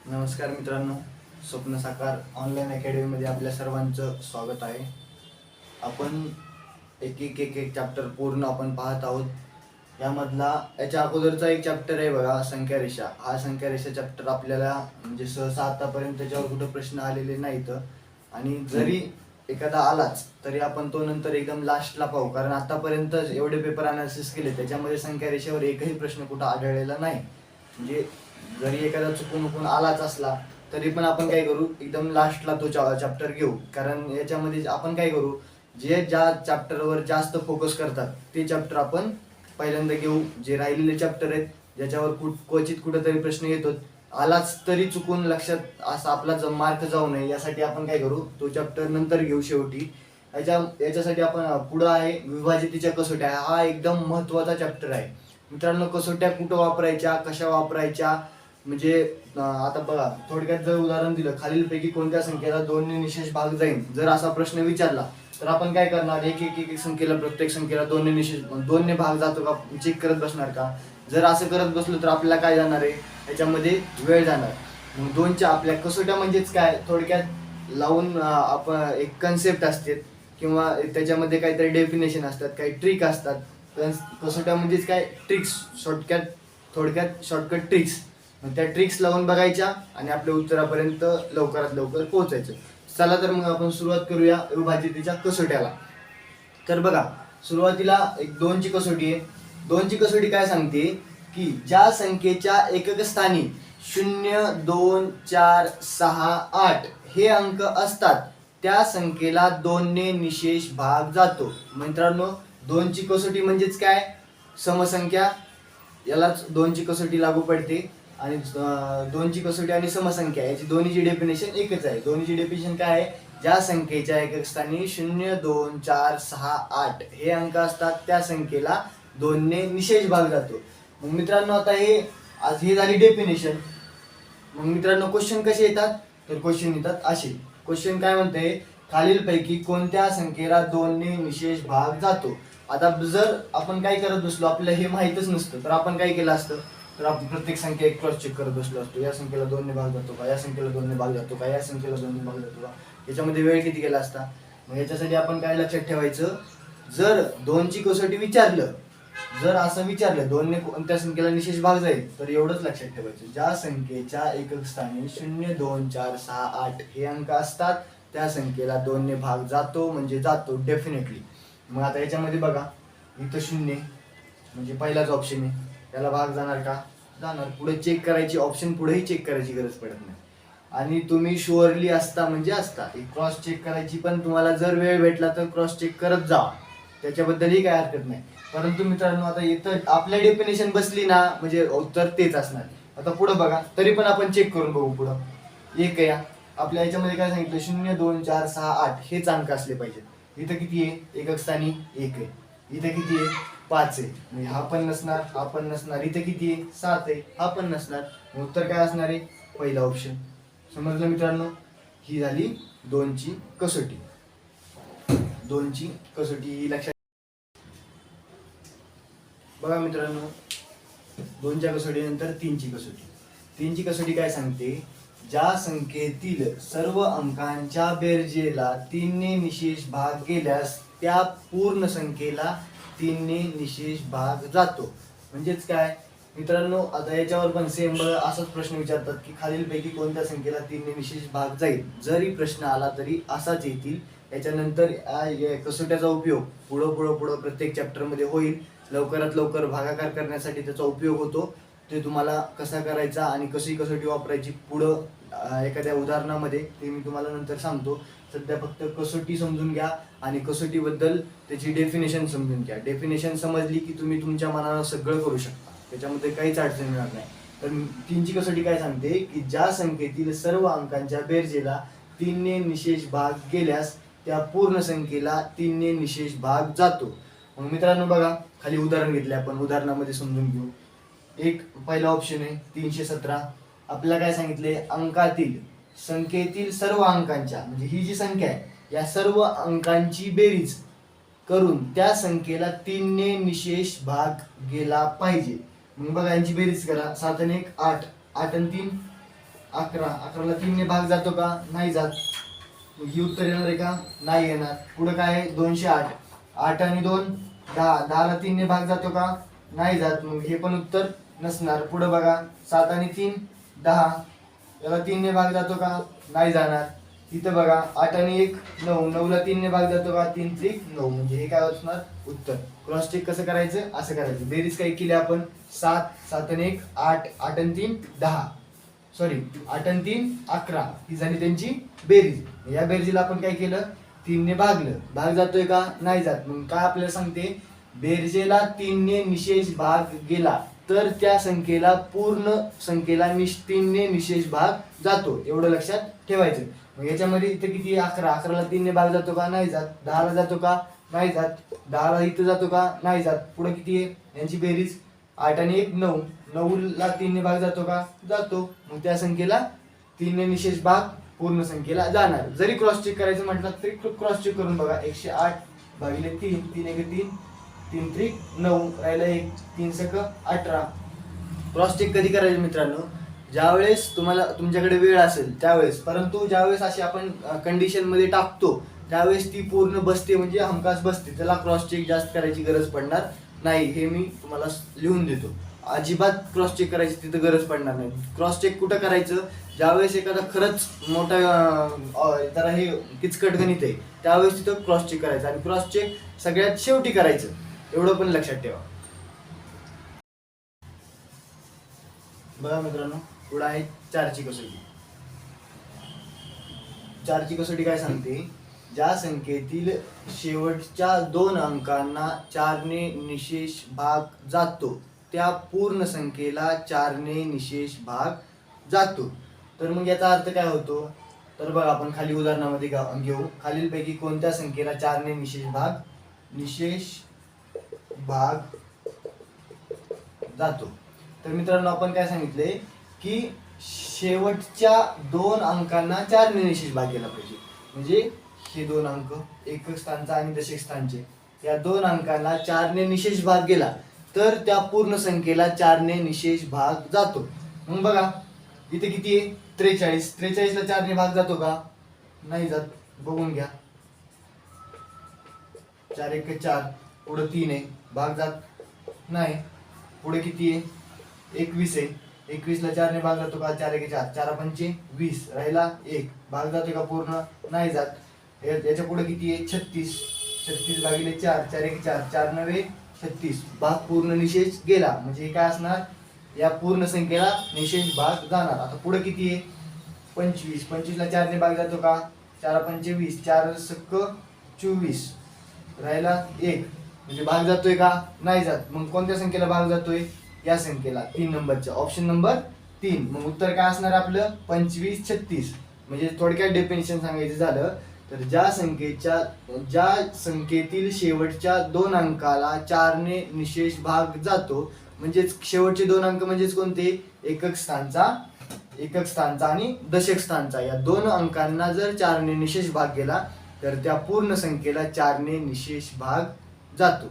नमस्कार मित्रांनो, स्वप्न साकार ऑनलाईन अकॅडमीमध्ये आपल्या सर्वांचं स्वागत आहे. आपण एक चॅप्टर पूर्ण आपण पाहत आहोत. याच्या अगोदरचा एक चॅप्टर आहे बघा, संख्या रेषा. हा संख्या रेषा चॅप्टर आपल्याला म्हणजे सहसा आतापर्यंत त्याच्यावर कुठं प्रश्न आलेले नाहीत, आणि जरी एखादा आलाच तरी आपण तो नंतर एकदम लास्टला पाहू, कारण आतापर्यंत एवढे पेपर अनालिसिस केले त्याच्यामध्ये संख्या रेषेवर एकही प्रश्न कुठं आढळलेला नाही. म्हणजे जरी एखादा चुकून आलाच असला तरी पण आपण काय करू, एकदम लास्टला तो चॅप्टर घेऊ. कारण याच्यामध्ये आपण काय करू, ज्या चॅप्टरवर जास्त फोकस करतात ते चॅप्टर आपण पहिल्यांदा घेऊ. जे राहिलेले चॅप्टर आहेत ज्याच्यावर क्वचित कुठेतरी प्रश्न येतो, आलाच तरी चुकून लक्षात असा आपला मार्क जाऊ नये यासाठी आपण काय करू, तो चॅप्टर नंतर घेऊ शेवटी. याच्यासाठी आपण पुढं आहे विभाजितीच्या कसोट्या. हा एकदम महत्त्वाचा चॅप्टर आहे मित्रांनो. कसोट्या कुठं वापरायच्या, कशा वापरायच्या, म्हणजे आता बघा, थोडक्यात जर उदाहरण दिलं, खालीलपैकी कोणत्या संख्येला 2 ने निशेष भाग जाईल, जर असा प्रश्न विचारला तर आपण काय करणार, एक संख्येला, प्रत्येक संख्येला 2 ने भाग जातो का चेक करत बसणार का? जर असं करत बसलो तर आपल्याला काय जाणार आहे, याच्यामध्ये वेळ जाणार. मग 2च्या आपल्या कसोट्या म्हणजेच काय, थोडक्यात लावून आपण एक कन्सेप्ट असते किंवा त्याच्यामध्ये काहीतरी डेफिनेशन असतात, काही ट्रिक असतात. कसोट्या म्हणजेच काय, ट्रिक्स, थोडक्यात शॉर्टकट ट्रिक्स. त्या ट्रिक्स लावून बघायच्या आणि आपल्या उत्तरापर्यंत लवकरात लवकर पोहोचायचं. चला तर मग आपण सुरुवात करूया विभाजितीच्या कसोट्याला. तर बघा, सुरुवातीला एक 2ची कसोटी आहे. 2ची कसोटी काय सांगते की ज्या संख्येच्या एकक स्थानी 0, 2, 4, 6, 8 हे अंक असतात त्या संख्येला 2 ने निशेष भाग जातो. मित्रांनो, 2ची कसोटी म्हणजेच काय, समसंख्या, यालाच 2ची कसोटी लागू पडते. आणि 2ची कसोटी आणि समसंख्या याची दोन्हीची डेफिनेशन एकच आहे. दोन्हीची डेफिनेशन काय आहे, ज्या संख्येच्या एकक स्थानी 0, 2, 4, 6, 8 हे अंक असतात त्या संख्येला 2 ने निशेष भाग जातो. मग मित्रांनो, आता हे झाली डेफिनेशन. मग मित्रांनो, क्वेश्चन कसे येतात, तर क्वेश्चन येतात असे. क्वेश्चन काय म्हणते, खालीलपैकी कोणत्या संख्येला 2 ने निशेष भाग जातो. आता जर आपण काय करत बसलो, आपल्याला हे माहीतच नसतं, तर आपण काय केलं असतं, तर आपण प्रत्येक संख्या एक क्रॉस चेक करत बसलो असतो. या संख्येला 2 ने भाग जातो का, या संख्येला 2 ने भाग जातो का, या संख्येला 2 ने भाग जातो का, याच्यामध्ये वेळ किती गेला असता. मग याच्यासाठी आपण काय लक्षात ठेवायचं, जर 2ची कसोटी विचारलं, जर असं विचारलं 2 ने कोणत्या संख्येला निशेष भाग जाईल, तर एवढंच लक्षात ठेवायचं, ज्या संख्येच्या एकक स्थानी 0, 2, 4, 6, 8 हे अंक असतात त्या संख्येला 2 ने भाग जातो, म्हणजे जातो डेफिनेटली. मग आता याच्यामध्ये बघा, इथं 0 म्हणजे पहिलाच ऑप्शन आहे, त्याला भाग जाणार का, जाणार. पुढे चेक करायची, ऑप्शन पुढेही चेक करायची गरज पडत नाही. आणि तुम्ही शुअरली असता म्हणजे असता, क्रॉस चेक करायची पण तुम्हाला जर वेळ भेटला तर क्रॉस चेक करत जा, त्याच्याबद्दलही काय हरकत नाही. परंतु मित्रांनो, आता इथं आपल्या डेफिनेशन बसली ना म्हणजे उत्तर तेच असणार. आता पुढं बघा, तरी पण आपण चेक करून बघू. पुढं एक या आपल्या याच्यामध्ये काय सांगितलं, 0, 2, 4, 6, 8 हेच अंक असले पाहिजेत. इथं किती आहे, एकक स्थानी 1 आहे. इथं किती आहे, 5 आहे. म्हणजे हा पण नसणार, हा पण नसणार. इथं किती आहे, 7 आहे, हा पण नसणार. उत्तर काय असणार आहे, पहिला ऑप्शन. समजलं मित्रांनो, ही झाली 2ची कसोटी. 2ची कसोटी ही लक्षात. बघा मित्रांनो, 2च्या कसोटीनंतर 3ची कसोटी. 3ची कसोटी काय सांगते, ज्या संख्येतील सर्व अंकांच्या बेरजेला 3 ने निशेष भाग गेल्यास त्या पूर्ण संख्येला 3 ने निशेष भाग जातो. म्हणजेच काय मित्रांनो, आता याच्यावर पण सेम बघा, असाच प्रश्न विचारतात की खालीलपैकी कोणत्या संख्येला 3 ने निशेष भाग जाईल. जरी प्रश्न आला तरी असाच येतील. याच्यानंतर कसोट्याचा उपयोग पुढं प्रत्येक चॅप्टरमध्ये होईल. लवकरात लवकर भागाकार करण्यासाठी त्याचा उपयोग होतो. ते तुम्हाला कसा करायचा आणि कशी कसोटी वापरायची पुढं एखाद्या उदाहरणामध्ये, ते मी तुम्हाला नंतर सांगतो. सध्या फक्त कसोटी समजून घ्या आणि कसोटीबद्दल त्याची डेफिनेशन समजून घ्या. डेफिनेशन समजली की तुम्ही तुमच्या मनानं सगळं करू शकता, त्याच्यामध्ये काहीच अडचण येणार नाही. तर 3ची कसोटी काय सांगते की ज्या संख्येतील सर्व अंकांच्या बेरजेला 3 ने निशेष भाग गेल्यास त्या पूर्ण संख्येला 3 ने निशेष भाग जातो. मग मित्रांनो बघा, खाली उदाहरण घेतले आपण, उदाहरणामध्ये समजून घेऊ. एक पहिला ऑप्शन आहे 317. आपल्याला काय सांगितले, अंकातील संख्येतील सर्व अंकांच्या, म्हणजे ही जी संख्या आहे या सर्व अंकांची बेरीज करून त्या संख्येला 3 ने निशेष भाग गेला पाहिजे. मग बघा, यांची बेरीज करा. 7 आणि 1 8, 8 आणि 3 11. 11ला 3 ने भाग जातो का? नाही जात. मग ही उत्तर येणार आहे का? नाही येणार. पुढे काय आहे? 208. 8 आणि 2 10. 10ला 3 ने भाग जातो का? नाही जात. मग हे पण उत्तर नसणार. पुढे बघा 7 आणि 3 10. याला 3 ने भाग जातो का? नाही जाणार. इथं बघा 8 आणि 1 9. 9ला 3 ने भाग जातो का? 3 त्रिक 9. म्हणजे हे काय असणार? उत्तर. क्रॉस चेक कसं करायचं? असं करायचं. बेरीज काय केली आपण? 7. 7 आणि 1 8. 8 आणि 3 10. सॉरी 8 आणि 3 11. ही झाली त्यांची बेरीज. या बेरीजला आपण काय केलं? 3 ने भागलं. भाग जातोय का? नाही जात. मग काय आपल्याला सांगते? बेरजेला 3 ने निशेष भाग गेला तर त्या संख्येला पूर्ण संख्येला 3 ने निशेष भाग जातो. एवढं लक्षात ठेवायचं. मग याच्यामध्ये इथे किती? 11. 11ला 3 ने भाग जातो का? नाही जात. 10ला जातो का? नाही जात. 10ला इथं जातो का? नाही जात. पुढे किती आहे यांची बेरीज? 8 आणि 1 9. 9ला 3 ने भाग जातो का? जातो. मग त्या संख्येला 3 ने निशेष भाग पूर्ण संख्येला जाणार. जरी क्रॉस चेक करायचं म्हटलं तरी क्रॉस चेक करून बघा. 108 भागिले 3 3 1 3 3 त्रिक 9 राहिला 1 3 सक 18. क्रॉस चेक कधी करायचं मित्रांनो? ज्यावेळेस तुम्हाला तुमच्याकडे वेळ असेल त्यावेळेस. परंतु ज्यावेळेस अशी आपण कंडिशन मध्ये टाकतो त्यावेळेस ती पूर्ण बसते, म्हणजे हमखास बसते. त्याला क्रॉस चेक जास्त करायची गरज पडणार नाही. हे मी तुम्हाला लिहून देतो. अजिबात क्रॉस चेक करायची तिथं गरज पडणार नाही. क्रॉस चेक कुठं करायचं? ज्यावेळेस एखादा खरंच मोठा जरा हे किचकट गणित आहे त्यावेळेस तिथं क्रॉस चेक करायचं. आणि क्रॉस चेक सगळ्यात शेवटी करायचं. एवढं पण लक्षात ठेवा. बघा मित्रांनो, पुढे आहे 4ची कसोटी. 4ची कसोटी काय सांगते? ज्या संख्येतील शेवटच्या 2 अंकांना 4 ने निशेष भाग जातो त्या पूर्ण संख्येला 4 ने निशेष भाग जातो. तर मग याचा अर्थ काय होतो? तर बघा आपण खाली उदाहरणामध्ये घेऊ. खालीलपैकी कोणत्या संख्येला 4 ने निशेष भाग जातो? तर मित्रांनो आपण काय सांगितले की शेवटच्या 2 अंकांना 4 ने निशेष भाग गेला पाहिजे. म्हणजे हे 2 अंक एकक स्थानचा आणि दशक स्थानचे, या 2 अंकांना 4 ने निशेष भाग गेला तर त्या पूर्ण संख्येला 4 ने निशेष भाग जातो. मग बघा इथे किती आहे? 43. 43ला 4 ने भाग जातो का? नाही जात. बघून घ्या. 4 1 4. पुढे 3 आहे. भाग जात नाही. पुढे किती आहे? 21 आहे. 21ला 4 ने भाग जातो का? 4 1 4. 4 5 20. राहिला 1. भाग जातो का पूर्ण? नाही जात. याच्या पुढे किती आहे? 36. 36 भागिले 4. 4 1 4. 4 9 36. भाग पूर्ण निशेष गेला. म्हणजे काय असणार? या पूर्ण संख्येला निशेष भाग जाणार. आता पुढे किती आहे? 25. 25ला 4 ने भाग जातो का? 4 5 20. 4 सक 24. राहिला 1. म्हणजे भाग जातोय का? नाही जात. मग कोणत्या संख्येला भाग जातोय? या संख्येला 3 नंबरच्या. Option number 3. मग उत्तर काय असणार आपलं? 25 36. म्हणजे थोडक्यात डेफिनेशन सांगायचं झालं तर ज्या संख्येतील शेवटच्या 2 अंकाला 4 ने निशेष भाग जातो, म्हणजेच शेवटचे 2 अंक म्हणजेच कोणते? एकक स्थानचा आणि दशक स्थानचा. या 2 अंकांना जर 4 ने निशेष भाग गेला तर त्या पूर्ण संख्येला 4 ने निशेष भाग जातो.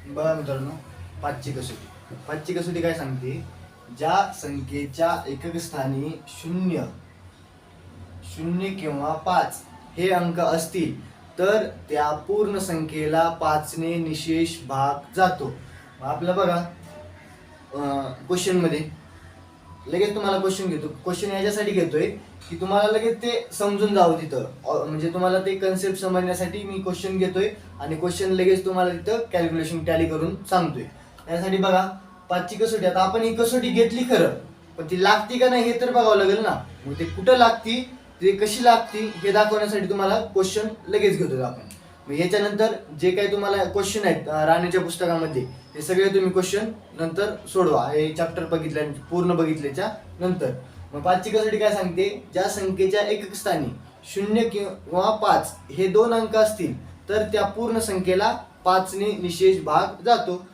बघा मित्रांनो, 5ची कसोटी. 5ची कसोटी काय सांगते? ज्या संख्येच्या एकक स्थानी 0 किंवा 5 हे अंक असतील तर त्या पूर्ण संख्येला 5 ने निशेष भाग जातो. आपलं बघा क्वेश्चन मध्ये लगेच तुम्हाला क्वेश्चन घेतो. क्वेश्चन याच्यासाठी घेतोय की तुम्हाला लगेच ते समजून जावं तिथं. म्हणजे तुम्हाला ते कन्सेप्ट समजण्यासाठी मी क्वेश्चन घेतोय आणि क्वेश्चन लगेच तुम्हाला तिथं कॅल्क्युलेशन टॅली करून सांगतोय. त्यासाठी बघा 5ची कसोटी. आता आपण ही कसोटी घेतली खरं, पण ती लागती का नाही हे तर बघावं लागेल ना. मग ते कुठं लागती, ते कशी लागती हे दाखवण्यासाठी तुम्हाला क्वेश्चन लगेच घेतो आपण. मग याच्यानंतर जे काही तुम्हाला क्वेश्चन आहेत राणेच्या पुस्तकामध्ये हे सगळे तुम्ही क्वेश्चन नंतर सोडवा. हे चॅप्टर पूर्ण बघितल्याच्या नंतर. मग 5ची कसोटी काय सांगते? ज्या संख्येच्या एकक स्थानी 0 किंवा 5 हे 2 अंक असतील तर त्या पूर्ण संख्येला 5 ने निशेष भाग जातो.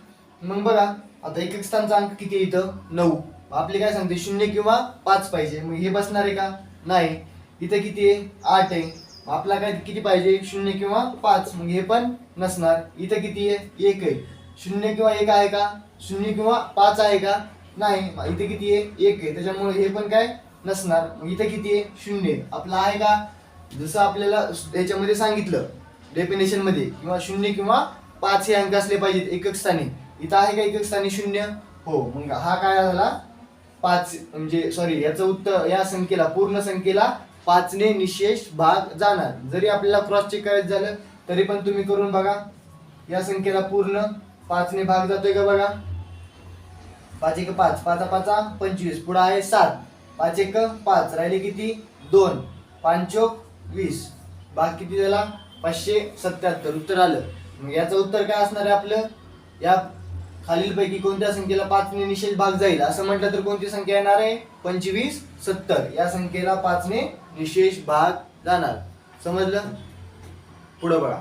मग बघा आता एकक स्थानचा अंक किती आहे? इथं 9. आपले काय सांगते? 0 किंवा 5 पाहिजे. मग हे बसणार आहे का? नाही. इथं किती आहे? 8 आहे. आपला काय किती पाहिजे? 0 किंवा 5. मग हे पण नसणार. इथं किती आहे? 1 आहे. शून्य किंवा एक आहे का, शून्य किंवा 5 आहे का, नाही. इथे किती आहे, 1 आहे, त्याच्यामुळे हे पण काय नसणार. मग इथे किती आहे, शून्य. आपला आहे का, जसं आपल्याला याच्यामध्ये सांगितलं डेफिनेशन मध्ये, किंवा शून्य किंवा 5 हे अंक असले पाहिजेत एकक स्थानी. इथं आहे का एकक स्थानी शून्य, हो. मग हा काय झाला 5, म्हणजे सॉरी याचं उत्तर, या संख्येला पूर्ण संख्येला 5 ने निशेष भाग जाणार. जरी आपल्याला क्रॉस चेक करायचं झालं तरी पण तुम्ही करून बघा. या संख्येला पूर्ण 5 ने भाग जातोय का बघा. 5 एक 5, 5 5 25, पुढे आहे 7, 5 एक 5, राहिले किती 2, 5 चोक 20, भाग किती झाला 577, उत्तर आलं. मग याचं उत्तर काय असणार आहे आपलं, या खालीलपैकी कोणत्या संख्येला 5 ने निशेष भाग जाईल असं म्हटलं तर कोणती संख्या येणार आहे, 25 70. या संख्येला 5 ने निशेष भाग जाणार. समजलं. पुढे बघा.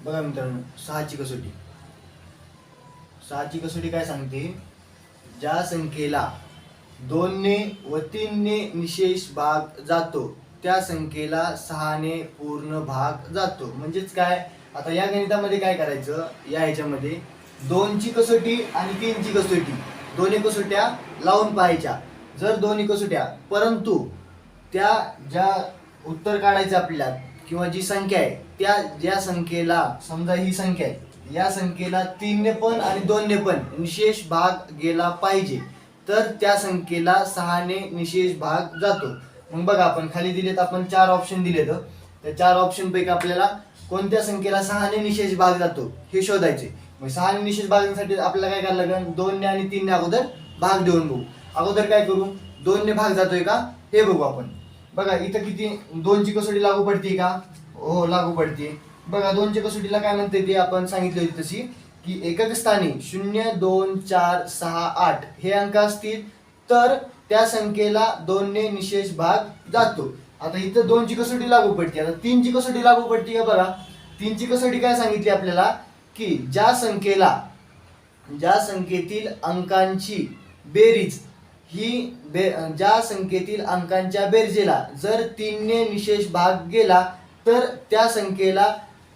बघा मित्रांनो, 6ची कसोटी. 6ची कसोटी काय सांगते, ज्या संख्येला 2 ने व 3 ने निशेष भाग जातो त्या संख्येला 6 ने पूर्ण भाग जातो. म्हणजेच काय, आता या गणितामध्ये काय करायचं, या ह्याच्यामध्ये 2ची कसोटी आणि 3ची कसोटी दोन्ही कसोट्या लावून पाहायच्या. जर दोन्ही कसोट्या, परंतु त्या ज्या उत्तर काढायचं आपल्याला किंवा जी संख्या आहे त्या ज्या संख्येला, समजा ही संख्या आहे, या संख्येला 3 ने पण आणि 2 ने पण निशेष भाग गेला पाहिजे, तर त्या संख्येला 6 ने निशेष भाग जातो. मग बघा, आपण खाली दिलेत, आपण 4 ऑप्शन दिलेत. त्या 4 ऑप्शन पैकी आपल्याला कोणत्या संख्येला 6 ने निशेष भाग जातो हे शोधायचे. मग 6 ने निशेष भागासाठी आपल्याला काय करायला लागेल, 2 ने आणि 3 ने अगोदर भाग देऊन बघू. अगोदर काय करू, 2 ने भाग जातोय का हे बघू आपण. बघा इथं किती, 2ची कसोटी लागू पडते का, हो लागू पडते. बघा 2च्या कसोटीला काय म्हणते ते आपण सांगितले होते तशी, की एकक स्थानी 0 2 4 6 8 हे अंक असतील तर त्या संख्येला 2 ने निशेष भाग जातो. आता इथं 2ची कसोटी लागू पडते. आता 3ची कसोटी लागू पडते का बघा. 3ची कसोटी काय सांगितली आपल्याला, की ज्या संख्येतील अंकांची बेरीज ही ज्या संख्येतील अंकांच्या बेरजेला जर 3 ने निशेष भाग गेला तर त्या संख्येला,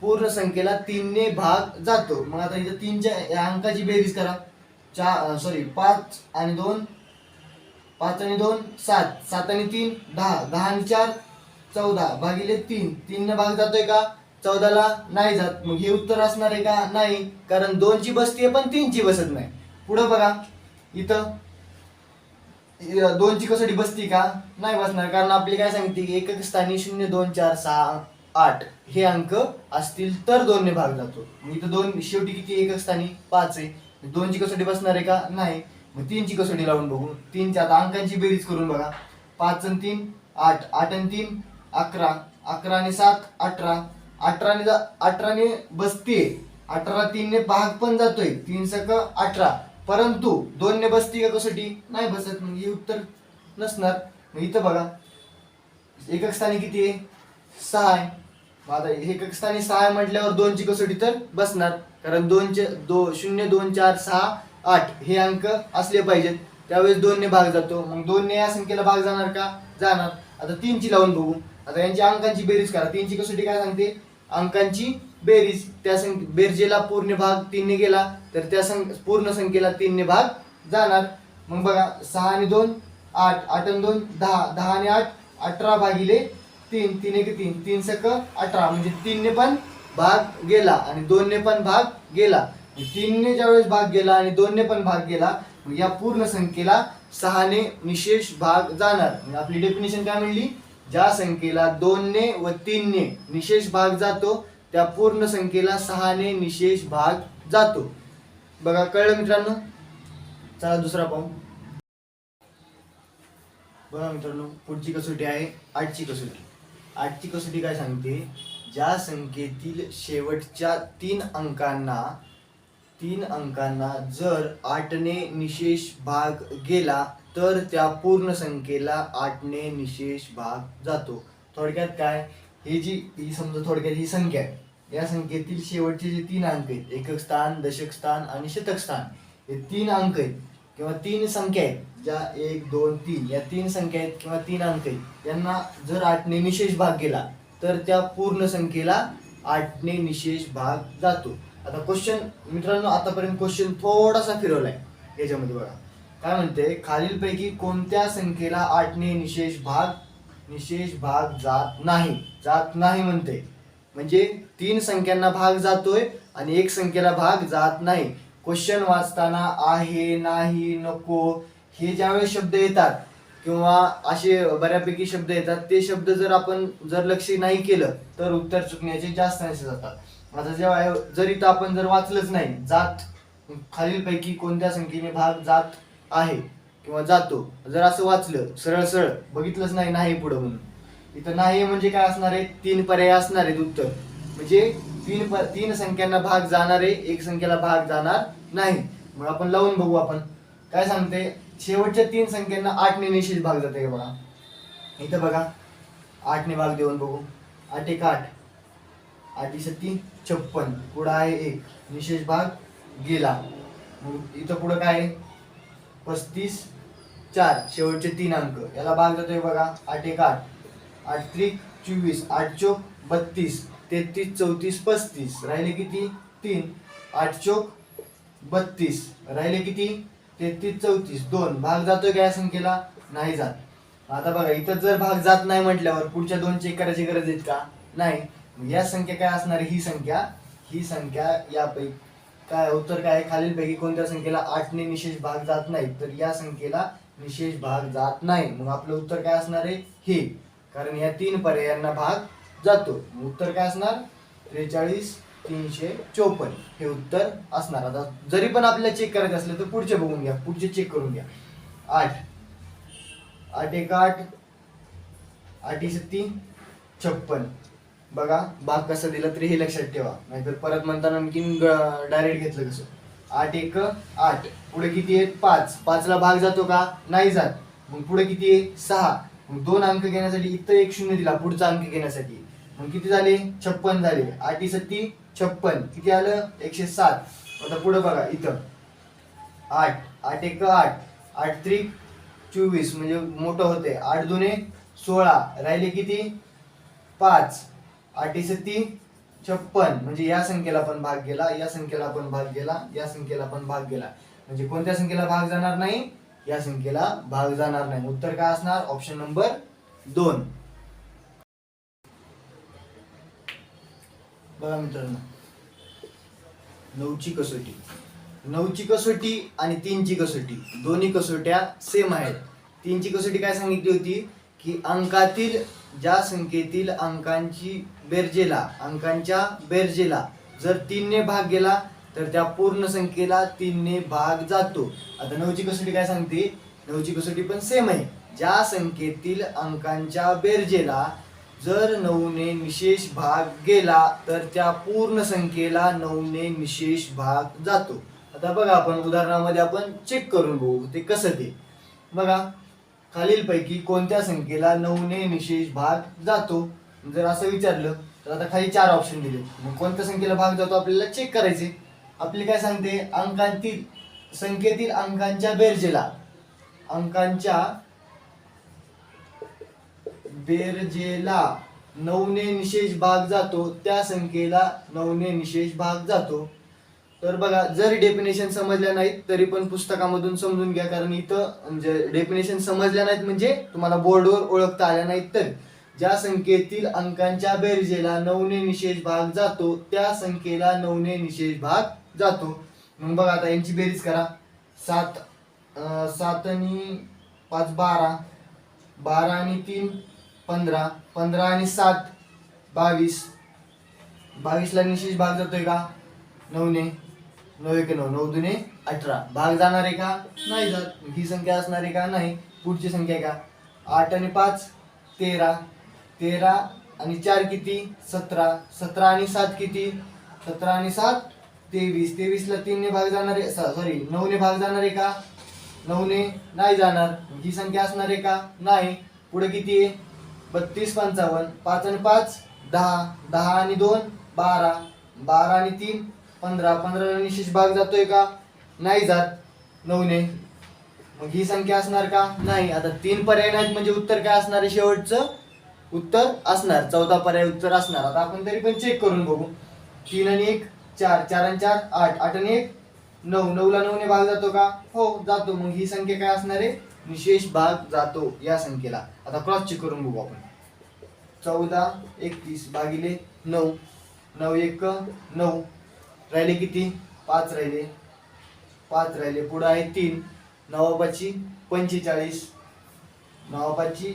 पूर्ण संख्येला 3 ने भाग जातो. मग आता इथं 3च्या अंकाची बेरीज करा. 5 आणि 2 5 आणि 2 7, 7 आणि 3 10, 10 आणि 4 14, भागिले 3, 3 ने भाग जातोय का, 14ला नाही जात. मग हे उत्तर असणार आहे का, नाही, कारण 2ची बसतीये पण 3ची बसत नाही. पुढे बघा, इथं 2ची कसोटी बसती का, नाही बसणार, कारण आपली काय सांगते की एकक स्थानी 0 2 4 6 8 हे अंक असतील तर 2 ने भाग जातो. मग इथं 2 शेवटी किती, एकक स्थानी 5 आहे. 2ची कसोटी बसणार आहे का, नाही. मग 3ची कसोटी लावून बघू. 3च्या आता अंकांची बेरीज करून बघा. 5 आणि 3 8, 8 आणि 3 11, 11 आणि 7 18, 18 ने बसतीये. 18 3 ने भाग पण जातोय, 3 सक 18, परंतु 2 ने बसती का कसोटी, नाही बसत. मग हे उत्तर नसणार. मग इथं बघा एकक स्थानी किती आहे, 6 आहे. आता एकक स्थानी 6 म्हटल्यावर 2ची कसोटी तर बसणार, कारण 0 2 4 6 8 हे अंक असले पाहिजेत, त्यावेळेस 2 ने भाग जातो. मग 2 ने या संख्येला भाग जाणार का, जाणार. आता 3ची लावून बघू. आता यांची अंकांची बेरीज करा. 3ची कसोटी काय सांगते, अंकांची बेरीज, त्या बेरजेला पूर्ण भाग 3 ने गेला तर त्या पूर्ण संख्येला 3 ने भाग जाणार. मग बघा 6 आणि 2 8, 8 आणि 2 10, 10 आणि 8 18, भागिले 3, 3 एक 3, 3 सक 18, म्हणजे 3 ने पण भाग गेला आणि 2 ने पण भाग गेला. 3 ने ज्यावेळेस भाग गेला आणि 2 ने पण भाग गेला, मग या पूर्ण संख्येला 6 ने निशेष भाग जाणार. आपली डेफिनेशन काय म्हणली, ज्या संख्येला 2 ने व 3 ने निशेष भाग जातो त्या पूर्ण संख्येला 6 ने निशेष भाग जातो. बघा कळलं मित्रांनो. चला दुसरा पाहू. बघा मित्रांनो, पुढची कसोटी आहे 8ची कसोटी. 8ची कसोटी काय सांगते, ज्या संख्येतील शेवटच्या 3 अंकांना जर 8 ने निशेष भाग गेला तर त्या पूर्ण संख्येला 8 ने निशेष भाग जातो. थोडक्यात काय, ही समजा थोडक्यात ही संख्या आहे. या संख्येतील शेवटचे जे 3 अंक आहेत, एकक स्थान, दशक स्थान आणि शतक स्थान, हे 3 अंक आहेत किंवा 3 संख्या आहेत, ज्या 1 2 3 या 3 संख्या आहेत किंवा 3 अंक आहेत, यांना जर 8 ने निशेष भाग गेला तर त्या पूर्ण संख्येला 8ने निशेष भाग जातो. आता क्वेश्चन मित्रांनो, आतापर्यंत क्वेश्चन थोडासा फिरवलाय याच्यामध्ये. बघा काय म्हणते, खालीलपैकी कोणत्या संख्येला 8ने निशेष भाग जात नाही म्हणते. म्हणजे 3 संख्यांना भाग जातोय आणि 1 संख्येला भाग जात नाही. क्वेश्चन वाचताना आहे, नाही, नको हे ज्यावेळेस शब्द येतात किंवा असे बऱ्यापैकी शब्द येतात, ते शब्द जर लक्ष नाही केलं तर उत्तर चुकण्याचे जास्त चान्सेस असतात. आता जेव्हा जर इथं आपण जर वाचलंच नाही, जात खालीलपैकी कोणत्या संख्येने भाग जात आहे किंवा जातो, जर असं वाचलं सरळ बघितलंच नाही पुढं म्हणून, इथं नाही म्हणजे काय असणार आहे, 3 पर्याय असणार आहेत उत्तर. म्हणजे 3 संख्यांना भाग जाणार आहे, 1 संख्येला भाग जाणार नाही. मग आपण लावून बघू. आपण काय सांगते, शेवटच्या 3 संख्यांना 8ने निशेष भाग जाते. बघा इथं बघा 8ने भाग देऊन बघू. 8 1 8, 8 7 56, पुढं आहे 1, निशेष भाग गेला. मग इथं पुढं काय आहे 35 4, शेवटचे 3 अंक, याला भाग जातोय बघा. 8 1 8, 8 3 24, 8 4 32, 33 34 35, राहिले किती 3, 8 4 32, राहिले किती 33 34, 2 भाग जातोय का या संख्येला, नाही जात. आता बघा इथं जर भाग जात नाही म्हटल्यावर पुढच्या 2 चेक करायची गरज आहे का, नाही. या संख्या काय असणार आहे, ही संख्या यापैकी काय उत्तर काय, खालीलपैकी कोणत्या संख्येला 8ने निशेष भाग जात नाही, तर या संख्येला निशेष भाग जात नाही. मग आपलं उत्तर काय असणार आहे, हे, कारण या 3 पर्यायांना भाग जातो. उत्तर काय असणार 43 354 हे उत्तर असणार. आता जरी पण आपल्याला चेक करायचं असलं तर पुढचे बघून घ्या, पुढचे चेक करून घ्या. 8 8 1 8, 8 7 56, बघा भाग कसा दिला तरी हे लक्षात ठेवा, नाहीतर परत म्हणताना आणखीन डायरेक्ट घेतलं कसं. 8 1 8, पुढे किती आहे 5, 5 ला भाग जातो का, नाही जात. मग पुढे किती आहे 6, मग 2 अंक घेण्यासाठी इथं 1 0 दिला, पुढचा अंक घेण्यासाठी मग किती झाले 56 झाले. 8 7 56, किती आलं 107. आता पुढे बघा इथं 8 8 1 8, 8 3 24, म्हणजे मोठं होते. 8 2 16, राहिले किती 5, 8 7 56, म्हणजे या संख्येला पण भाग गेला, या संख्येला पण भाग गेला, या संख्येला पण भाग गेला. म्हणजे कोणत्या संख्येला भाग जाणार नाही, या संख्येला भाग जाणार नाही. उत्तर काय असणार, ऑप्शन नंबर 2. बघा मित्रांनो, 9ची कसोटी, 9ची कसोटी आणि 3ची कसोटी दोन्ही कसोट्या सेम आहेत. 3ची कसोटी काय सांगितली होती की अंकातील ज्या संख्येतील अंकांच्या बेरजेला जर 3ने भाग गेला तर त्या पूर्ण संख्येला 3ने भाग जातो. आता 9ची कसोटी काय सांगते, 9ची कसोटी पण सेम आहे. ज्या संख्येतील अंकांच्या बेरजेला जर 9ने निशेष भाग गेला तर त्या पूर्ण संख्येला 9ने निशेष भाग जातो. आता बघा आपण उदाहरणामध्ये आपण चेक करून बघू ते कसं ते. बघा खालीलपैकी कोणत्या संख्येला 9ने निशेष भाग जातो, जर असं विचारलं तर आता खाली 4 ऑप्शन दिले. मग कोणत्या संख्येला भाग जातो आपल्याला चेक करायचे. आपली काय सांगते, संख्येतील अंकांच्या बेरजेला 9ने निशेष भाग जातो, त्या संख्येला 9ने निशेष भाग जातो. तर बघा जर डेफिनेशन समजल्या नाहीत तरी पण पुस्तकामधून समजून घ्या, कारण इथं डेफिनेशन समजल्या नाहीत म्हणजे तुम्हाला बोर्डवर ओळखता आल्या नाहीत. तर ज्या संख्येतील अंकांच्या बेरजेला 9ने निशेष भाग जातो त्या संख्येला 9ने निशेष भाग जातो. मग बघा आता यांची बेरीज करा. 7 आणि 5 12, 12 आणि 3 15, 15 आणि 7 22, 22 ला निशेष भाग जातोय का 9ने, 9 1 9, 9 2 18, भाग जाणार आहे का, नाही जात. ही संख्या असणार आहे का, नाही. पुढची संख्या का 8 आणि 5 13, 13 आणि 4 किती 17, 17 आणि 7 किती 17 आणि 7 23, 23 ला 3 ने भाग जाणार आहे, सॉरी 9 ने भाग जाणार आहे का, 9 ने नाही जाणार. ही संख्या असणार आहे का, नाही. पुढे किती आहे 32 55, 5 आणि 5 10, 10 आणि 2 12, 12 आणि 3 15, 15 ला निशेष भाग जातोय का, नाही जात 9 ने. मग ही संख्या असणार का, नाही. आता 3 पर्याय नाहीत म्हणजे उत्तर काय असणार आहे शेवटचं उत्तर असणार, 14 पर्याय उत्तर असणार. आता आपण तरी पण चेक करून बघू. 3 आणि 1 4, 4 आणि 4 8, 8 आणि 1 9, 9 ला 9 ने भाग जातो का? हो जातो. मग ही संख्या काय असणार आहे? निशेष भाग जातो या संख्येला. आता क्रॉस चेक करून बघू आपण. 14 31 भागिले 9, 9 1 9, राहिले किती? 5 राहिले, 5 राहिले. पुढे आहे 3, 9 5 45, 9 5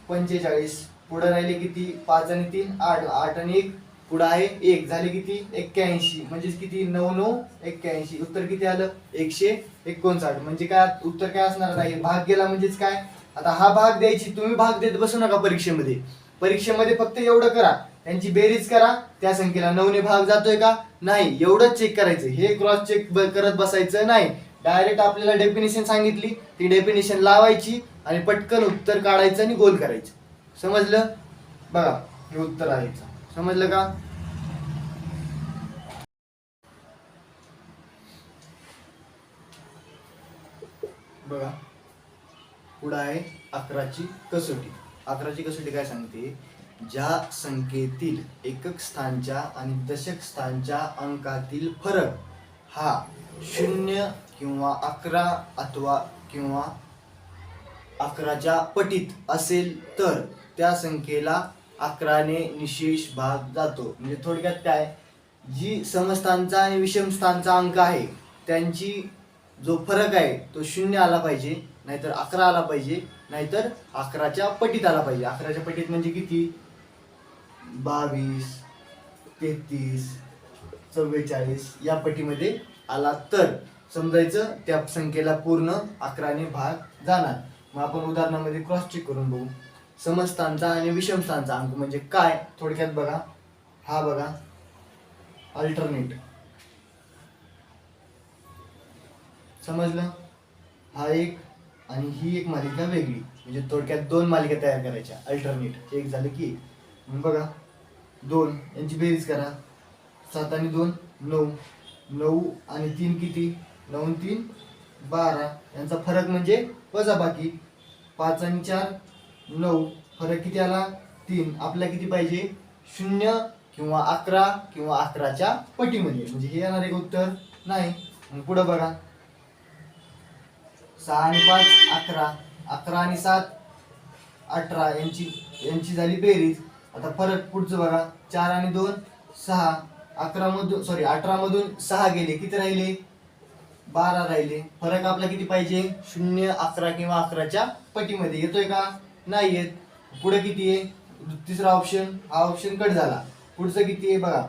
45. पुढे राहिले किती? 5 आणि 3 8, 8 आणि 1 पुढे आहे 1, झाले किती? 81. म्हणजे किती? 9 9 81. उत्तर किती आलं? 159. म्हणजे काय उत्तर काय असणार आहे? भाग गेला म्हणजेच काय? आता हा भाग द्यायची, तुम्ही भाग देत बसू नका परीक्षेमध्ये. परीक्षेमध्ये फक्त एवढं करा, त्यांची बेरीज करा, त्या संख्येला 9 ने भाग जातोय का नाही एवढंच चेक करायचं. हे क्रॉस चेक करत बसायचं नाही. डायरेक्ट आपल्याला डेफिनेशन सांगितली, ती डेफिनेशन लावायची आणि पटकन उत्तर काढायचं आणि गोल करायचं. समजलं? बघा हे उत्तर आहे. समजलं का? बघा पुढे आहे 11ची कसोटी. 11ची कसोटी काय सांगते? ज्या संख्येतील एकक स्थानच्या आणि दशक स्थानच्या अंकातील फरक हा 0 किंवा 11 अथवा किंवा 11च्या पटीत असेल तर त्या संख्येला 11 ने निशेष भाग जातो. म्हणजे थोडक्यात काय, जी समस्थानचा आणि विषमस्थानचा अंक आहे त्यांची जो फरक आहे तो 0 आला पाहिजे, नाहीतर 11 आला पाहिजे, नाहीतर 11च्या पटीत आला पाहिजे. 11च्या पटीत म्हणजे किती? 22 33 44 या पटीमध्ये आला तर समजायचं त्या संख्येला पूर्ण 11 ने भाग जाणार. मग आपण उदाहरणामध्ये क्रॉस चेक करून बघू. समस्थानचा आणि विषमस्थानचा अंक म्हणजे काय थोडक्यात बघा. हा बघा अल्टरनेट. समजलं? हा एक आणि ही एक मालिका वेगळी, म्हणजे थोडक्यात 2 मालिका तयार करायच्या. अल्टरनेट एक झालं की एक. मग बघा 2 यांची बेरीज करा. 7 आणि 2 9, 9 आणि 3 किती? 9 आणि 3 12. यांचा फरक म्हणजे वजाबाकी. 5 आणि 4 9, फरक किती आला? 3. आपल्याला किती पाहिजे? 0 किंवा 11 किंवा 11च्या पटीमध्ये. म्हणजे हे येणार आहे उत्तर नाही. मग पुढे बघा 6 आणि 5 11, 11 आणि 7 18. यांची झाली बेरीज. आता फरक पुढचं बघा. 4 आणि 2 6, 18 मधून 6 गेले, किती राहिले? 12 राहिले. फरक आपला किती पाहिजे? 0 11 किंवा 11च्या पटीमध्ये. येतोय का? नाही येत. पुढे किती आहे? तिसरा ऑप्शन, हा ऑप्शन कट झाला. पुढचं किती आहे बघा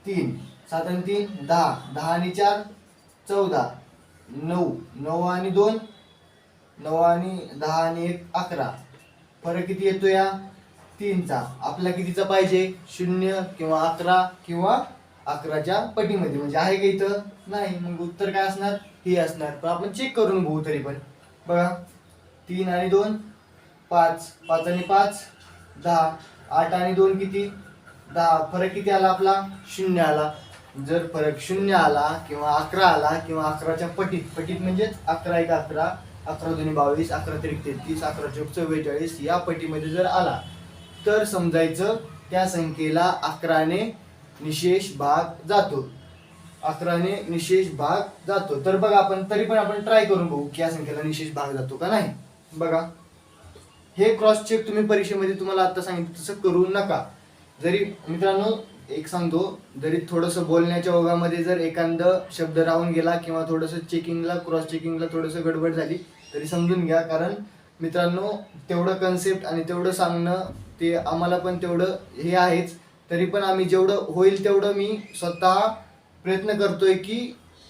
3, 7 आणि 3 10, 10 आणि 4 14, 9, 9 आणि 2 9 आणि 10 आणि 1 11. फरक किती येतो या 3चा? आपल्याला कितीचा पाहिजे? 0 किंवा 11 किंवा 11च्या पटीमध्ये. म्हणजे आहे का इथं? नाही. मग उत्तर काय असणार? हे असणार. पण आपण चेक करून बघू तरी पण. बघा 3 आणि 2 5, 5 आणि 5 10, 8 आणि 2 किती? 10. फरक किती आला आपला? 0 आला. जर फरक 0 आला किंवा 11 आला किंवा 11च्या पटीत म्हणजेच 11 1 11, 11 2 22, 11 3 33, 11 4 44 या पटीमध्ये जर आला तर समजायचं त्या संख्येला 11 ने निशेष भाग जातो. 11 ने निशेष भाग जातो. तर बघा आपण तरी पण आपण ट्राय करून बघू की या संख्येला निशेष भाग जातो का नाही. बघा हे क्रॉस चेक तुम्ही परीक्षेमध्ये तुम्हाला आता सांगितलं तसं करू नका. जरी मित्रांनो एक सांगतो, जरी थोडंसं बोलण्याच्या ओघामध्ये जर एखादा शब्द राहून गेला किंवा थोडंसं चेकिंगला क्रॉस चेकिंगला थोडंसं गडबड झाली तरी समजून घ्या. कारण मित्रांनो तेवढं कन्सेप्ट आणि तेवढं सांगणं ते आम्हाला पण तेवढं हे आहेच. तरी पण आम्ही जेवढं होईल तेवढं मी स्वतः प्रयत्न करतोय की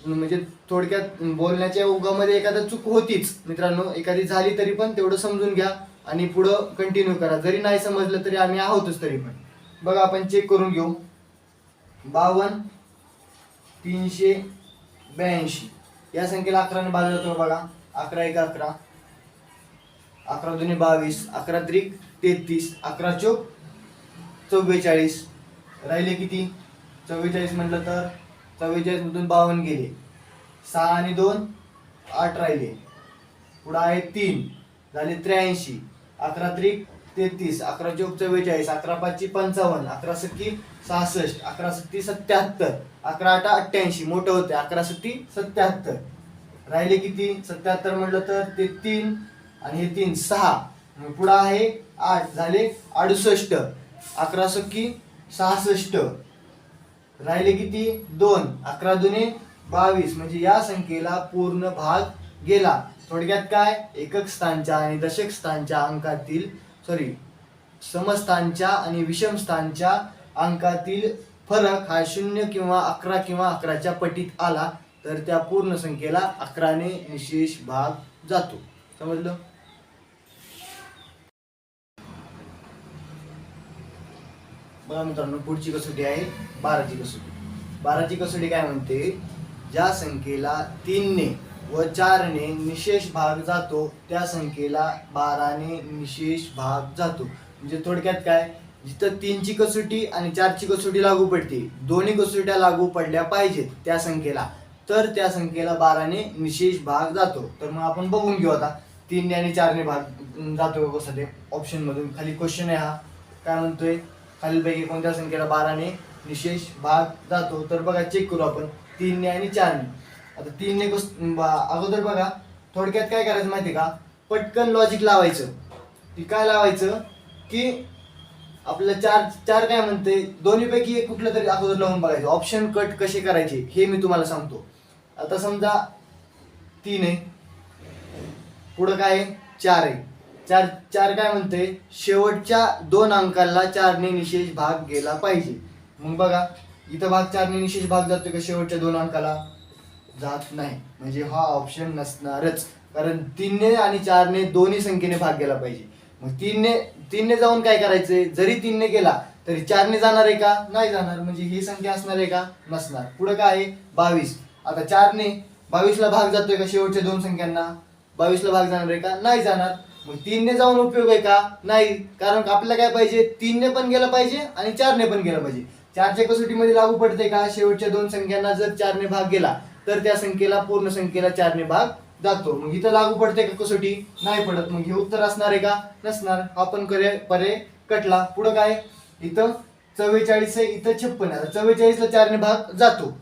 म्हणजे थोडक्यात बोलण्याच्या ओघामध्ये एखादा चूक होतीच मित्रांनो, एखादी झाली तरी पण तेवढं समजून घ्या आणि पुढं कंटिन्यू करा. जरी नाही समजलं तरी आम्ही आहोतच तरी पण. बघा आपण चेक करून घेऊ. 52 382 या संख्येला 11 ने भाग जातो. बघा 11 1 11, 11 2 22, 11 3 33, 11 4 44. राहिले किती? 44 म्हटलं तर 44 मधून 52 गेले. 6 आणि 2 8 राहिले. पुढे आहे 3 झाले 83, 11 3 33, 11 चौक 44, 11 पाची 55, 11 सत्ती 66, 11 सत्ती 77, 11 आठा 88, मोठं होते 11 सत्ती 77. राहिले किती? 77 म्हटलं तर ते 3 आणि हे 3 6, मग पुढं आहे 8, झाले 68. 11 सख्खी 66, राहिले किती? 2. 11 दुने 22, म्हणजे या संख्येला पूर्ण भाग गेला. थोडक्यात काय, एकक स्थानच्या आणि दशक स्थानच्या अंकातील समस्थानच्या आणि विषम स्थानच्या अंकातील फरक हा 0 किंवा 11 किंवा 11च्या पटीत आला तर त्या पूर्ण संख्येला 11ने निशेष भाग जातो. समजलं? बघा मित्रांनो, पुढची कसोटी आहे 12ची कसोटी. 12ची कसोटी काय म्हणते, ज्या संख्येला 3ने व 4ने निशेष भाग जातो त्या संख्येला 12ने निशेष भाग जातो. म्हणजे थोडक्यात काय, जिथं 3ची कसोटी आणि 4ची कसोटी लागू पडते, दोन्ही कसोट्या लागू पडल्या पाहिजेत त्या संख्येला, तर त्या संख्येला 12ने निशेष भाग जातो. तर मग आपण बघून घेऊ आता 3ने आणि 4ने भाग जातो कसं ते. ऑप्शन मधून खाली क्वेश्चन आहे हा, काय म्हणतोय, खालीलपैकी कोणत्या संख्येला 12ने निशेष भाग जातो. तर बघा चेक करू आपण 3ने आणि 4ने. आता 3ने अगोदर बघा, थोडक्यात काय करायचं माहिती का, पटकन लॉजिक लावायचं. ती काय लावायचं की आपलं 4 काय म्हणते, दोन्हीपैकी एक कुठलं तरी अगोदर लावून बघायचं. ऑप्शन कट कसे करायचे हे मी तुम्हाला सांगतो. आता समजा 3 आहे, पुढं काय आहे 4 आहे. 4 काय म्हणते, शेवटच्या 2 अंकाला 4ने निशेष भाग गेला पाहिजे. मग बघा इथं भाग 4ने निशेष भाग जातोय का शेवटच्या 2 अंकाला? जात नाही, म्हणजे हा ऑप्शन नसणारच. कारण 3ने आणि 4ने दोन्ही संख्येने भाग गेला पाहिजे. मग 3ने जाऊन काय करायचंय, जरी 3ने गेला तरी 4ने जाणार आहे का? नाही जाणार, म्हणजे ही संख्या असणार आहे का? नसणार. पुढे काय आहे 22. आता 4ने 22ला भाग जातोय का शेवटच्या 2 संख्यांना? 22ला भाग जाणार आहे का? नाही जाणार. मग 3ने जाऊन उपयोग आहे का? नाही, कारण आपल्याला काय पाहिजे, 3ने पण गेलं पाहिजे आणि 4ने पण गेलं पाहिजे. 4च्या कसोटीमध्ये लागू पडते का, शेवटच्या 2 संख्यांना जर 4ने भाग गेला तर त्या संख्येला पूर्ण संख्येला 4ने भाग जातो. मग इथं लागू पडते का कसोटी? नाही पडत. मग हे उत्तर असणार आहे का? नसणार. आपण पर्याय कटला. पुढं काय, इथं 44 आहे, इथं 56 आहे. 44ला 4ने भाग जातो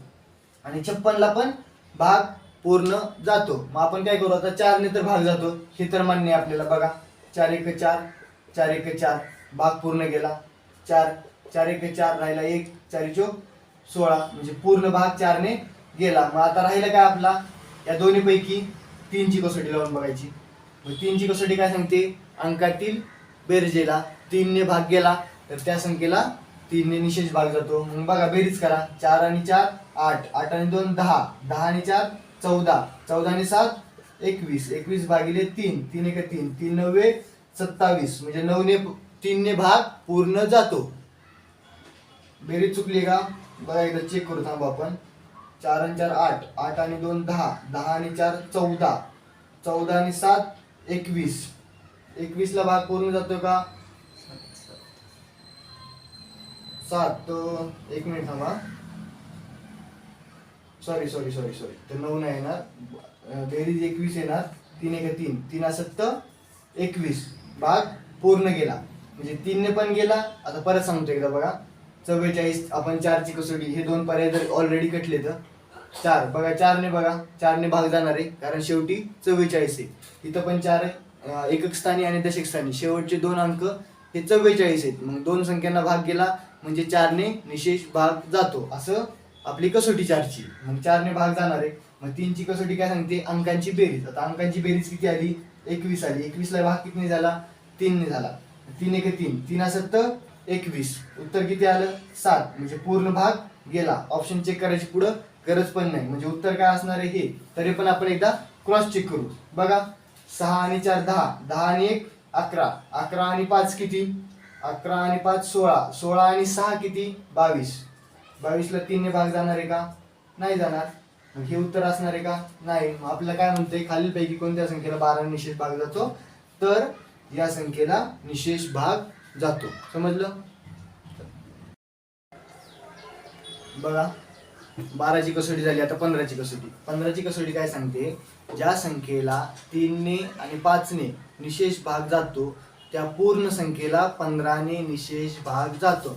आणि 56ला पण भाग पूर्ण जातो. मग आपण काय करू, आता 4ने तर भाग जातो हे तर मान्य आहे आपल्याला. बघा 4 1 4, 4 1 4, भाग पूर्ण गेला. 4 1 4 राहिला 1, 4 चौक 16, म्हणजे पूर्ण भाग 4ने गेला. मग आता राहिलं काय आपला, या दोन्ही पैकी 3ची कसोटी लावून बघायची. मग 3ची कसोटी काय सांगते, अंकातील बेरजेला 3ने भाग गेला तर त्या संख्येला 3ने निशेष भाग जातो. मग बघा बेरीज करा, 4 आणि 4 8, 8 आणि 2 10, 10 आणि 4 14, 14 आणि 7 21, 21 भागिले 3, 3 1 3, 3 9 27, म्हणजे 3ने भाग पूर्ण जातो. बेरीज चुकली का बघा, एकदा चेक करू थांबा आपण. 4 आणि 4 8, 8 आणि 2 10, 10 आणि 4 14, 14 आणि 7 21, 21ला भाग पूर्ण जातो का? 7, एक मिनिट थांबा, सॉरी तर 9 नाही येणार, बेरीज 21 येणार. 3 1 3, 3 7 21, भाग पूर्ण गेला, म्हणजे 3ने पण गेला. आता परत सांगतो एकदा बघा, 44 आपण 4ची कसोटी, हे 2 पर्याय जर ऑलरेडी कटले तर 4 बघा, 4ने भाग जाणार आहे कारण शेवटी 44 आहे. इथं पण 4 आहे, एकक स्थानी आणि दशक स्थानी शेवटचे 2 अंक हे 44 आहेत. मग 2 संख्यांना भाग गेला म्हणजे 4ने निशेष भाग जातो, असं आपली कसोटी 4ची. मग 4ने भाग जाणार आहे. मग 3ची कसोटी काय सांगते, अंकांची बेरीज. आता अंकांची बेरीज किती आली? 21 आली. 21ला भाग किती झाला? 3ने झाला. 3 1 3, 3 7 21, उत्तर किती आलं? 7, म्हणजे पूर्ण भाग गेला. ऑप्शन चेक करायची पुढं गरज पण नाही, म्हणजे उत्तर काय असणार आहे हे. तरी पण आपण एकदा क्रॉस चेक करू. बघा 6 आणि 4 10, 10 आणि 1 11, 11 आणि 5 किती? 11 आणि 5 16, 16 आणि 6 किती? 22, 22ला 3ने भाग जाणार आहे का? नाही जाणार. मग हे उत्तर असणार आहे का? नाही. मग आपल्याला काय म्हणतंय, खालीलपैकी कोणत्या संख्येला 12ने निशेष भाग जातो? तर या संख्येला निशेष भाग जातो. समजलं? बघा 12ची कसोटी झाली. आता 15ची कसोटी. 15ची कसोटी काय सांगते, ज्या संख्येला 3ने आणि 5ने निशेष भाग जातो त्या पूर्ण संख्येला 15ने निशेष भाग जातो.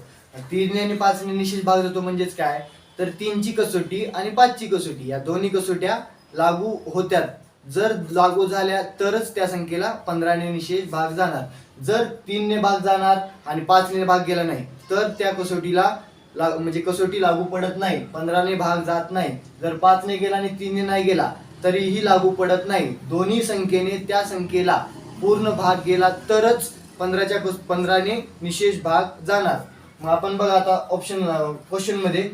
3 आणि 5 ने निशेष भाग जातो म्हणजेच काय, तर 3 ची कसोटी आणि 5 ची कसोटी या दोन्ही कसोट्या लागू होत्यात. जर लागू झाल्या तरच त्या संख्येला 15ने निशेष भाग जाणार. जर 3 ने भाग जाणार आणि 5 ने भाग गेला नाही तर त्या कसोटीला म्हणजे कसोटी लागू पडत नाही, 15 ने भाग जात नाही. जर 5 ने गेला आणि 3 ने नाही गेला तरीही लागू पडत नाही. दोन्ही संख्येने त्या संख्येला पूर्ण भाग गेला तरच 15 ने निशेष भाग जाणार. मग आपण बघा आता ऑप्शन क्वेश्चन मध्ये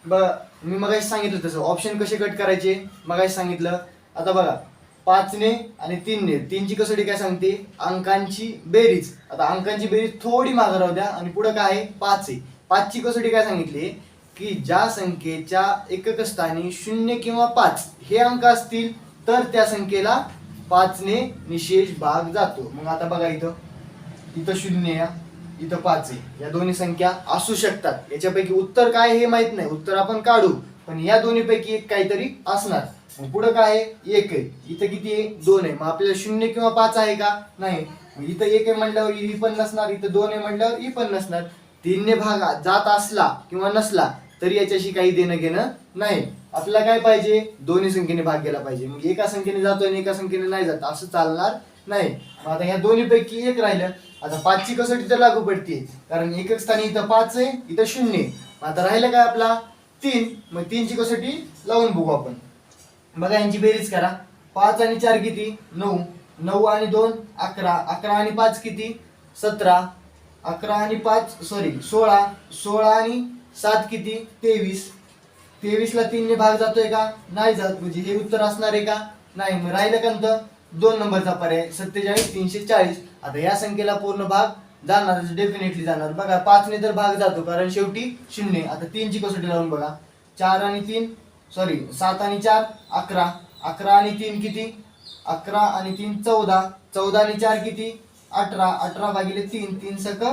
बघा, मी मगाशी सांगितलं तसं ऑप्शन कसे कट करायचे मगाशी सांगितलं. आता बघा 5 ने आणि 3 ने, 3 ची कसोटी काय सांगते, अंकांची बेरीज. आता अंकांची बेरीज थोडी मागे राहू द्या आणि पुढे काय आहे 5 आहे. 5 ची कसोटी काय सांगितली की ज्या संख्येच्या एकक स्थानी 0 किंवा 5 हे अंक असतील तर त्या संख्येला 5 ने निशेष भाग जातो. मग आता बघा इथं 0 आहे, इथं 5 आहे, या दोन्ही संख्या असू शकतात. याच्यापैकी उत्तर काय हे माहित नाही, उत्तर आपण काढू, पण या दोन्हीपैकी एक काहीतरी असणार. मग पुढे काय आहे 1 आहे, इथं किती आहे 2 आहे. मग आपल्याला 0 किंवा 5 आहे का नाही. मग इथं 1 आहे म्हटल्यावर ही पण नसणार, इथं 2 आहे म्हटल्यावर ही पण नसणार. 3 ने भाग जात असला किंवा नसला तरी याच्याशी काही देणं घेणं नाही. आपल्याला काय पाहिजे, दोन्ही संख्येने भाग गेला पाहिजे. मग एका संख्येने जातो आणि एका संख्येने नाही जात असं चालणार नाही. मग आता ह्या दोन्हीपैकी एक राहिलं. आता 5 ची कसोटी तर लागू पडते कारण एकक स्थानी इथं 5 आहे, इथं 0 आहे. आता राहिलं काय आपला 3. मग 3 ची कसोटी लावून बघू आपण. बघा यांची बेरीज करा. 5 आणि 4 किती 9, 9 आणि 2 11, 11 आणि 5 किती 17, 11 आणि 5 16, 16 आणि 7 किती 23, 23 ला 3 ने भाग जातोय का नाही जात, म्हणजे हे उत्तर असणार आहे का नाही. मग राहिलं कोणतं 2 नंबरचा पर्याय 47 340. आता या संख्येला पूर्ण भाग जाणार, डेफिनेटली जाणार. बघा 5 ने तर भाग जातो कारण शेवटी 0. आता 3 ची कसोटी लावून बघा. 7 आणि 4 11, 11 आणि 3 किती 11 आणि 3 14, 14 आणि 4 किती 18, 18 भागिले 3, 3 सक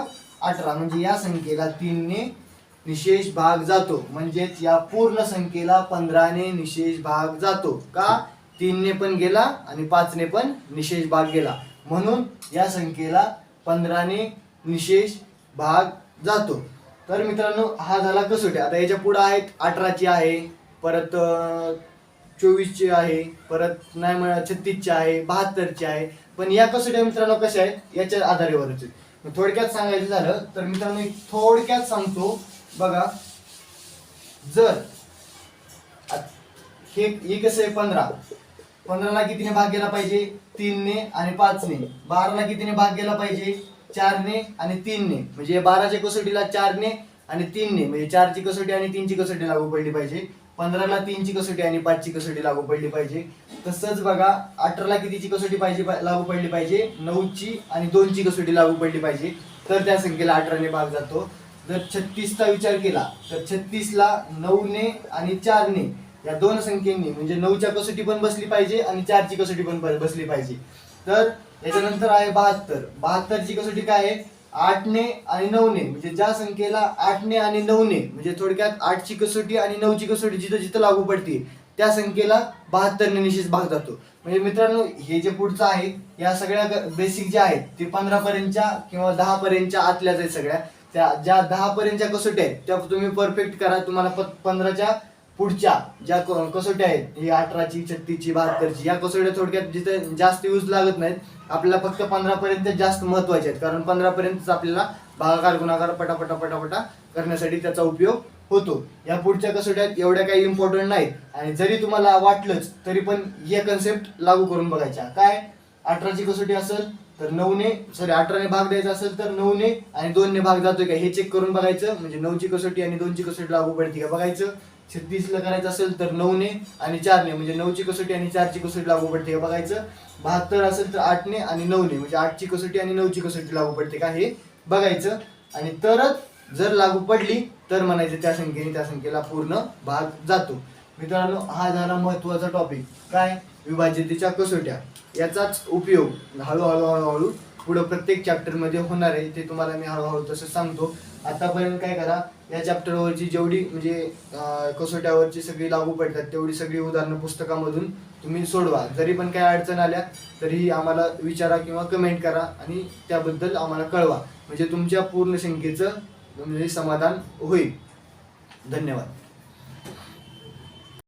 18. म्हणजे या संख्येला 3 ने निशेष भाग जातो. म्हणजेच या पूर्ण संख्येला 15 ने निशेष भाग जातो. का 3 ने पण गेला आणि 5 ने पण निशेष भाग गेला, म्हणून या संख्येला 15 ने निशेष भाग जातो. तर मित्रांनो हा झाला कसोटी. आता याच्या पुढे आहेत 18 ची आहे, परत 24 ची आहे, परत नाही म्हणा 36 ची आहे, 72 ची आहे. पण या कसोट्या मित्रांनो कशा आहेत याच्या आधारेवरच. थोडक्यात सांगायचं झालं तर मित्रांनो थोडक्यात सांगतो बघा. जर हे कसं आहे 15 ला कितीने भाग गेला पाहिजे 3 ने आणि 5 ने. 12 ला कितीने भाग गेला पाहिजे 4 ने आणि 3 ने. म्हणजे 12 च्या कसोटीला 4 ने आणि 3 ने, म्हणजे 4 ची कसोटी आणि 3 ची कसोटी लागू पडली पाहिजे. 15 ला 3 ची कसोटी आणि 5 ची कसोटी लागू पडली पाहिजे. तसंच बघा 18 ला कितीची कसोटी पाहिजे लागू पडली पाहिजे 9 ची आणि 2 ची कसोटी लागू पडली पाहिजे, तर त्या संख्येला 18 ने भाग जातो. जर 36 चा विचार केला तर 36 ला 9 ने आणि 4 ने या दोन संख्येंनी, म्हणजे 9 च्या कसोटी पण बसली पाहिजे आणि 4 ची कसोटी पण बसली पाहिजे. तर याच्यानंतर आहे 72. 72 ची कसोटी काय आहे 8 ने आणि 9 ने. म्हणजे ज्या संख्येला 8 ने आणि 9 ने, म्हणजे थोडक्यात 8 ची कसोटी आणि 9 ची कसोटी जिथं जिथं लागू पडते त्या संख्येला 72 ने निशेष भाग जातो. म्हणजे मित्रांनो हे जे पुढचं आहे या सगळ्या बेसिक ज्या आहेत ते 15 पर्यंतच्या किंवा 10 पर्यंतच्या आतल्याच आहेत सगळ्या. त्या ज्या 10 पर्यंतच्या कसोट्या आहेत त्या तुम्ही परफेक्ट करा. तुम्हाला 15च्या पुढच्या ज्या कसोट्या आहेत ही 18 ची 36 ची 72 ची या कसोट्या थोडक्यात जिथे जास्त यूज लागत नाहीत. आपल्याला फक्त 15 पर्यंत जास्त महत्वाचे आहेत, कारण 15 पर्यंतच आपल्याला भागाकार गुणाकार पटापटा करण्यासाठी त्याचा उपयोग होतो. या पुढच्या कसोट्यात एवढ्या काही इम्पॉर्टंट नाहीत आणि जरी तुम्हाला वाटलंच तरी पण हे कन्सेप्ट लागू करून बघायच्या. काय 18 ची कसोटी असेल तर 9 ने 18 ने भाग द्यायचा असेल तर 9 ने आणि 2 ने भाग जातोय का हे चेक करून बघायचं. म्हणजे 9 ची कसोटी आणि 2 ची कसोटी लागू पडते का बघायचं. 36 ला करायचं असेल तर 9 ने आणि 4 ने, म्हणजे 9 ची कसोटी आणि 4 ची कसोटी लागू पडते का बघायचं. 72 असेल तर 8 ने आणि 9 ने, म्हणजे 8 ची कसोटी आणि 9 ची कसोटी लागू पडते का हे बघायचं. आणि तरच जर लागू पडली तर म्हणायचं त्या संख्येला पूर्ण भाग जातो. मित्रांनो हा झाला महत्वाचा टॉपिक काय विभाज्यतेच्या कसोट्या. याचाच उपयोग हळूहळू पुढे प्रत्येक चॅप्टर मध्ये होणार आहे, ते तुम्हाला मी हळूहळू तसं सांगतो. आतापर्यंत काय करा, या चॅप्टरवरची जेवढी म्हणजे कसोट्यावरची सगळी लागू पडतात तेवढी सगळी उदाहरणं पुस्तकामधून तुम्ही सोडवा. जरी पण काही अडचण आल्या तरी आम्हाला विचारा किंवा कमेंट करा आणि त्याबद्दल आम्हाला कळवा, म्हणजे तुमच्या पूर्ण शंकेचं म्हणजे समाधान होईल. धन्यवाद.